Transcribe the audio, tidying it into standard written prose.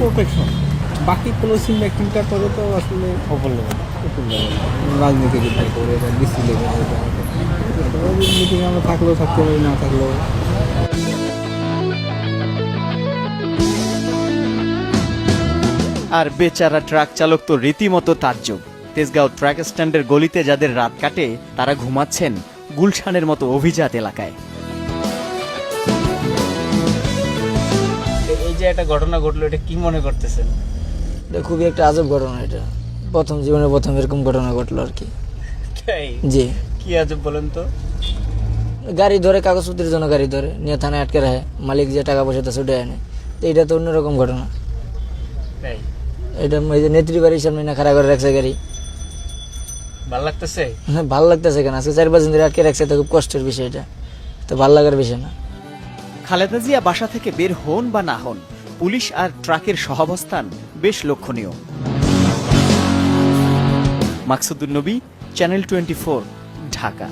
Protection, বাকি কোনো সিম অ্যাক্টিভিটার করে তো আসলে ওপর লেভেল রাজনীতিবিদ করে বা ডিসি লেভেল মিটিং আমরা থাকলেও থাকতে পারি, না থাকলেও। আর বেচারা ট্রাক চালক তো রীতিমতো তাজ্জব। তেজগাঁও ট্রাক স্ট্যান্ডের গলিতে যাদের রাত কাটে তারা ঘুমাচ্ছেন গুলশানের মতো অভিজাত এলাকায়। এই যে একটা ঘটনা ঘটলো, এটা কি মনে করতেছেন? এটা খুবই একটা আজব ঘটনা। এটা জীবনে প্রথম এরকম ঘটনা ঘটলো আর কি। জি, কি আজব বলেন তো? গাড়ি ধরে, কাগজপত্রের জন্য গাড়ি ধরে নিয়ে থানায় আটকে রাখে, মালিক যে টাকা পয়সা তা ছুটে আনে। তো এটা তো অন্যরকম ঘটনা। এটা এই যে নেত্রী বাড়ির সামনে না খাড়া করে রাখছে গাড়ি। ভালো লাগতেছে? হ্যাঁ, ভালো লাগতেছে কেন? আজকে 4-5 দিন ধরে আটকে রাখছে, তো খুব কষ্টের বিষয়। এটা তো ভালো লাগার বিষয় না। খালেদা জিয়া বাসা থেকে বের হন বা না হন, পুলিশ আর ট্রাকের সহাবস্থান বেশ লক্ষণীয়। মাকসুদুন নবী, চ্যানেল 24, ঢাকা।